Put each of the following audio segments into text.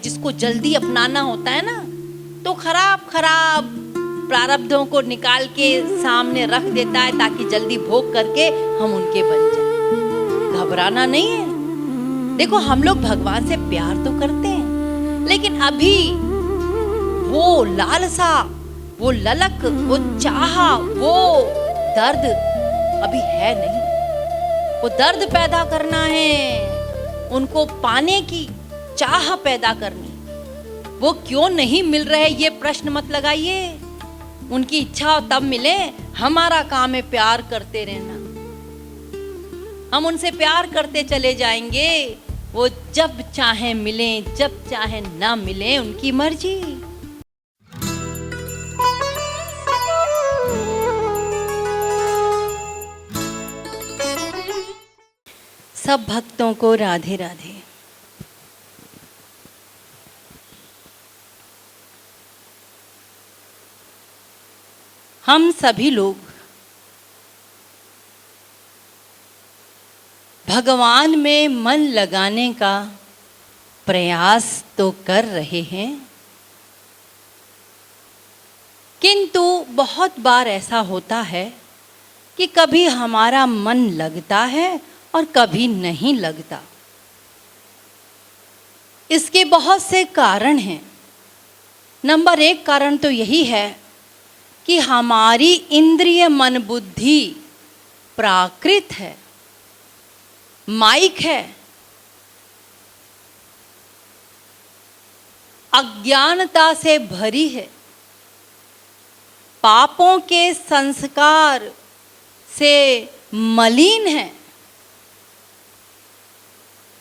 जिसको जल्दी अपनाना होता है ना, तो खराब खराब प्रारब्धों को निकाल के सामने रख देता है ताकि जल्दी भोग करके हम उनके बन जाए। घबराना नहीं है। देखो, हम लोग भगवान से प्यार तो करते हैं, लेकिन अभी वो लालसा, वो ललक, वो चाह, वो दर्द अभी है नहीं। वो दर्द पैदा करना है, उनको पाने की चाह पैदा करनी। वो क्यों नहीं मिल रहे ये प्रश्न मत लगाइए। उनकी इच्छा हो तब मिले। हमारा काम है प्यार करते रहना। हम उनसे प्यार करते चले जाएंगे। वो जब चाहे मिलें, जब चाहे ना मिलें, उनकी मर्जी। सब भक्तों को राधे राधे। हम सभी लोग भगवान में मन लगाने का प्रयास तो कर रहे हैं, किंतु बहुत बार ऐसा होता है कि कभी हमारा मन लगता है और कभी नहीं लगता। इसके बहुत से कारण हैं। नंबर 1 कारण तो यही है कि हमारी इंद्रिय मन बुद्धि प्राकृत है, माइक है, अज्ञानता से भरी है, पापों के संस्कार से मलिन है,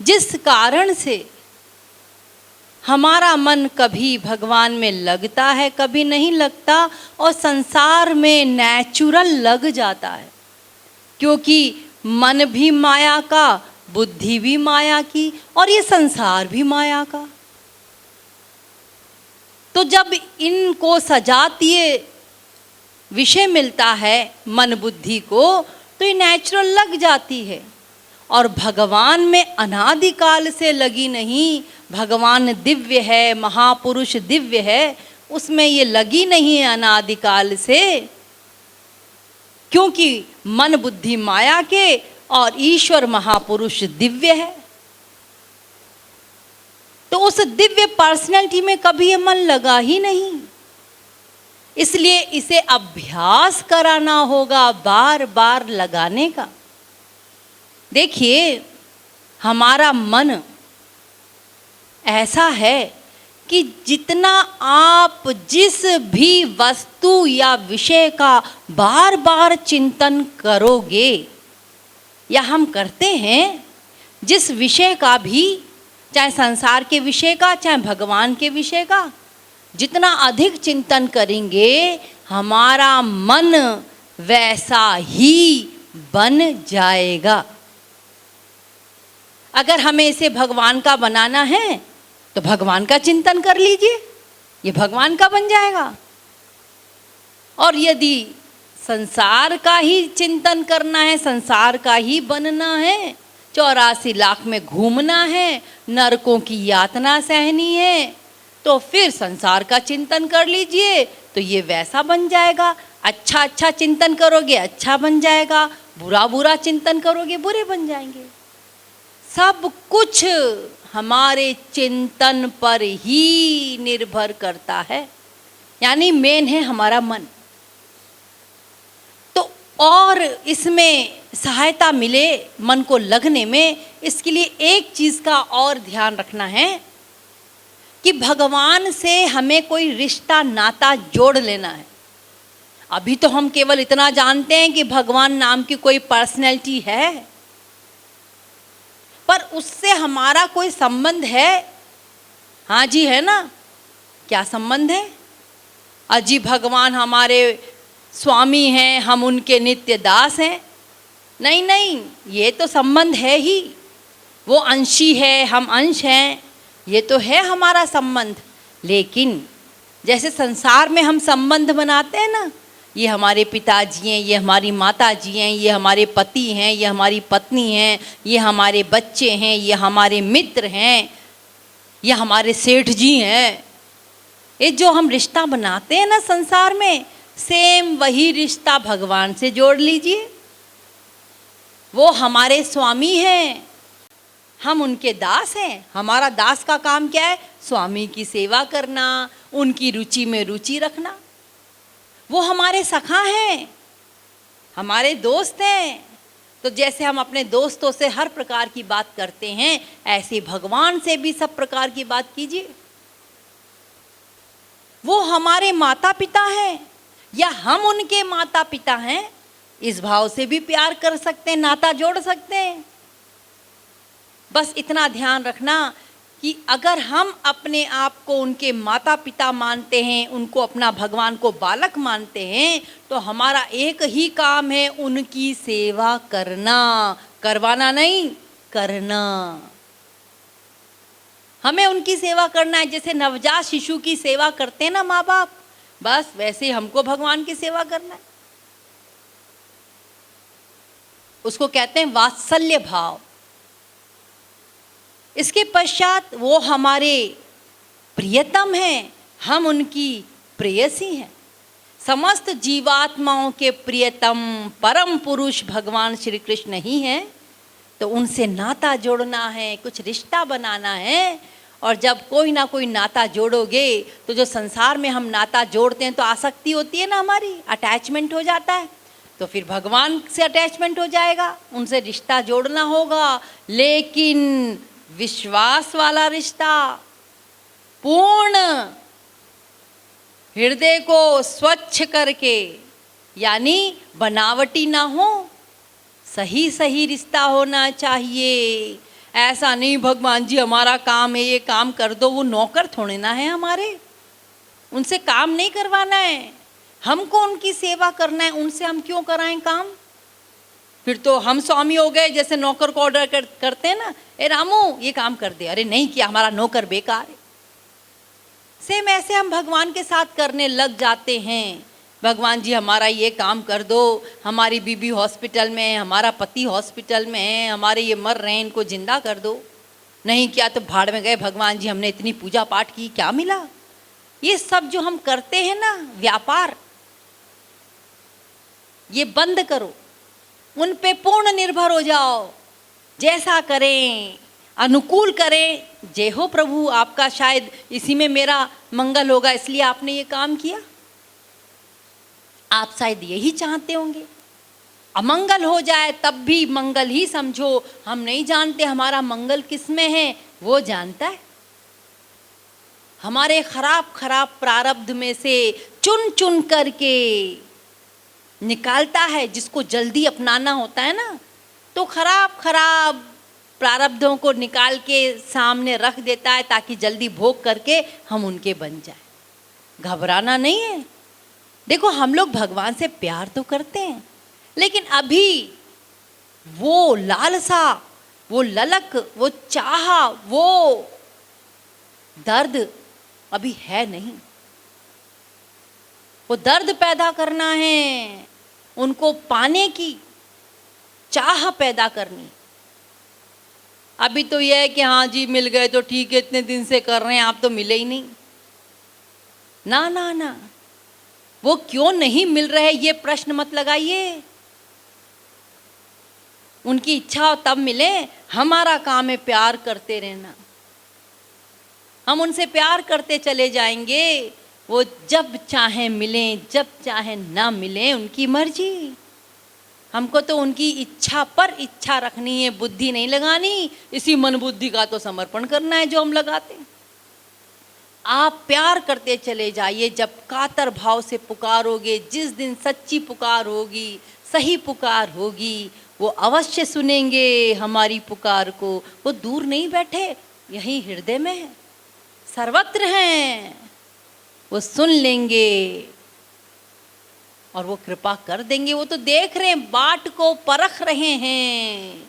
जिस कारण से हमारा मन कभी भगवान में लगता है, कभी नहीं लगता, और संसार में नेचुरल लग जाता है। क्योंकि मन भी माया का, बुद्धि भी माया की, और ये संसार भी माया का। तो जब इनको सजातीय विषय मिलता है मन बुद्धि को, तो ये नेचुरल लग जाती है। और भगवान में अनादिकाल से लगी नहीं। भगवान दिव्य है, महापुरुष दिव्य है, उसमें ये लगी नहीं है अनादिकाल से, क्योंकि मन बुद्धि माया के और ईश्वर महापुरुष दिव्य है। तो उस दिव्य पर्सनैलिटी में कभी ये मन लगा ही नहीं। इसलिए इसे अभ्यास कराना होगा, बार बार लगाने का। देखिए, हमारा मन ऐसा है कि जितना आप जिस भी वस्तु या विषय का बार बार चिंतन करोगे, या हम करते हैं, जिस विषय का भी, चाहे संसार के विषय का, चाहे भगवान के विषय का, जितना अधिक चिंतन करेंगे, हमारा मन वैसा ही बन जाएगा। अगर हमें इसे भगवान का बनाना है तो भगवान का चिंतन कर लीजिए, ये भगवान का बन जाएगा। और यदि संसार का ही चिंतन करना है, संसार का ही बनना है, 84 लाख में घूमना है, नरकों की यातना सहनी है, तो फिर संसार का चिंतन कर लीजिए, तो ये वैसा बन जाएगा। अच्छा अच्छा चिंतन करोगे, अच्छा बन जाएगा। बुरा बुरा चिंतन करोगे, बुरे बन जाएंगे। सब कुछ हमारे चिंतन पर ही निर्भर करता है, यानी मेन है हमारा मन। तो और इसमें सहायता मिले मन को लगने में, इसके लिए एक चीज़ का और ध्यान रखना है कि भगवान से हमें कोई रिश्ता नाता जोड़ लेना है। अभी तो हम केवल इतना जानते हैं कि भगवान नाम की कोई पर्सनैलिटी है, पर उससे हमारा कोई संबंध है? हाँ जी, है ना। क्या संबंध है? अजी भगवान हमारे स्वामी हैं, हम उनके नित्य दास हैं। नहीं नहीं, ये तो संबंध है ही। वो अंशी है, हम अंश हैं, ये तो है हमारा संबंध। लेकिन जैसे संसार में हम संबंध बनाते हैं ना, ये हमारे पिताजी हैं, ये हमारी माताजी हैं, ये हमारे पति हैं, ये हमारी पत्नी हैं, ये हमारे बच्चे हैं, ये हमारे मित्र हैं, ये हमारे सेठ जी हैं। ये जो हम रिश्ता बनाते हैं ना संसार में, सेम वही रिश्ता भगवान से जोड़ लीजिए। वो हमारे स्वामी हैं, हम उनके दास हैं। हमारा दास का काम क्या है? स्वामी की सेवा करना, उनकी रुचि में रुचि रखना। वो हमारे सखा हैं, हमारे दोस्त हैं। तो जैसे हम अपने दोस्तों से हर प्रकार की बात करते हैं, ऐसे भगवान से भी सब प्रकार की बात कीजिए। वो हमारे माता पिता हैं या हम उनके माता पिता हैं, इस भाव से भी प्यार कर सकते हैं, नाता जोड़ सकते हैं। बस इतना ध्यान रखना कि अगर हम अपने आप को उनके माता पिता मानते हैं, उनको अपना भगवान को बालक मानते हैं, तो हमारा एक ही काम है, उनकी सेवा करना, करवाना नहीं, करना। हमें उनकी सेवा करना है। जैसे नवजात शिशु की सेवा करते हैं ना माँ बाप, बस वैसे हमको भगवान की सेवा करना है। उसको कहते हैं वात्सल्य भाव। इसके पश्चात वो हमारे प्रियतम हैं, हम उनकी प्रेयसी हैं। समस्त जीवात्माओं के प्रियतम परम पुरुष भगवान श्री कृष्ण ही हैं। तो उनसे नाता जोड़ना है, कुछ रिश्ता बनाना है। और जब कोई ना कोई नाता जोड़ोगे तो जो संसार में हम नाता जोड़ते हैं तो आसक्ति होती है ना, हमारी अटैचमेंट हो जाता है। तो फिर भगवान से अटैचमेंट हो जाएगा, उनसे रिश्ता जोड़ना होगा, लेकिन विश्वास वाला रिश्ता, पूर्ण हृदय को स्वच्छ करके, यानी बनावटी ना हो, सही सही रिश्ता होना चाहिए। ऐसा नहीं भगवान जी हमारा काम है, ये काम कर दो। वो नौकर थोड़े ना है हमारे, उनसे काम नहीं करवाना है, हमको उनकी सेवा करना है। उनसे हम क्यों कराएं काम? फिर तो हम स्वामी हो गए। जैसे नौकर को ऑर्डर करते हैं ना, ए रामू ये काम कर दे, अरे नहीं किया, हमारा नौकर बेकार है। सेम ऐसे हम भगवान के साथ करने लग जाते हैं। भगवान जी हमारा ये काम कर दो, हमारी बीबी हॉस्पिटल में है, हमारा पति हॉस्पिटल में है, हमारे ये मर रहे हैं, इनको जिंदा कर दो। नहीं किया तो भाड़ में गए। भगवान जी हमने इतनी पूजा पाठ की, क्या मिला? ये सब जो हम करते हैं ना व्यापार, ये बंद करो, उन पे पूर्ण निर्भर हो जाओ। जैसा करें, अनुकूल करें। जय हो प्रभु, आपका शायद इसी में मेरा मंगल होगा, इसलिए आपने ये काम किया। आप शायद यही चाहते होंगे, अमंगल हो जाए तब भी मंगल ही समझो। हम नहीं जानते हमारा मंगल किस में है, वो जानता है। हमारे खराब खराब प्रारब्ध में से चुन चुन करके निकालता है। जिसको जल्दी अपनाना होता है ना, तो खराब खराब प्रारब्धों को निकाल के सामने रख देता है, ताकि जल्दी भोग करके हम उनके बन जाए। घबराना नहीं है। देखो हम लोग भगवान से प्यार तो करते हैं, लेकिन अभी वो लालसा, वो ललक, वो चाह, वो दर्द अभी है नहीं। वो दर्द पैदा करना है, उनको पाने की चाह पैदा करनी। अभी तो यह है कि हाँ जी मिल गए तो ठीक है, इतने दिन से कर रहे हैं, आप तो मिले ही नहीं। ना ना ना, वो क्यों नहीं मिल रहे ये प्रश्न मत लगाइए। उनकी इच्छा हो तब मिले। हमारा काम है प्यार करते रहना। हम उनसे प्यार करते चले जाएंगे। वो जब चाहे मिलें, जब चाहे ना मिलें, उनकी मर्जी। हमको तो उनकी इच्छा पर इच्छा रखनी है, बुद्धि नहीं लगानी। इसी मन बुद्धि का तो समर्पण करना है जो हम लगाते हैं। आप प्यार करते चले जाइए। जब कातर भाव से पुकारोगे, जिस दिन सच्ची पुकार होगी, सही पुकार होगी, वो अवश्य सुनेंगे हमारी पुकार को। वो दूर नहीं बैठे, यहीं हृदय में है, सर्वत्र हैं। वो सुन लेंगे और वो कृपा कर देंगे। वो तो देख रहे हैं, बाट को परख रहे हैं।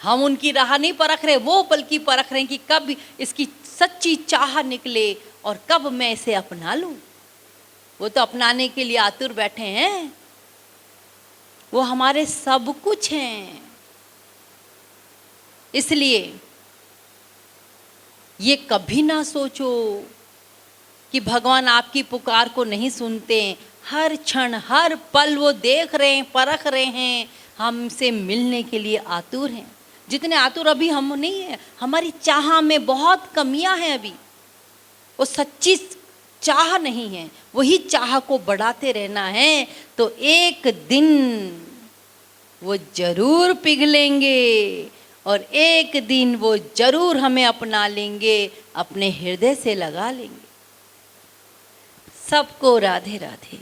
हम उनकी राह नहीं परख रहे, वो बल्कि परख रहे हैं कि कब इसकी सच्ची चाह निकले और कब मैं इसे अपना लूं। वो तो अपनाने के लिए आतुर बैठे हैं। वो हमारे सब कुछ हैं। इसलिए ये कभी ना सोचो कि भगवान आपकी पुकार को नहीं सुनते। हर क्षण हर पल वो देख रहे हैं, परख रहे हैं, हमसे मिलने के लिए आतुर हैं। जितने आतुर अभी हम नहीं है, हमारी चाह में बहुत कमियां हैं अभी। वो सच्ची चाह नहीं है, वही चाह को बढ़ाते रहना है तो एक दिन वो जरूर पिघलेंगे और एक दिन वो जरूर हमें अपना लेंगे, अपने हृदय से लगा लेंगे। सबको राधे राधे।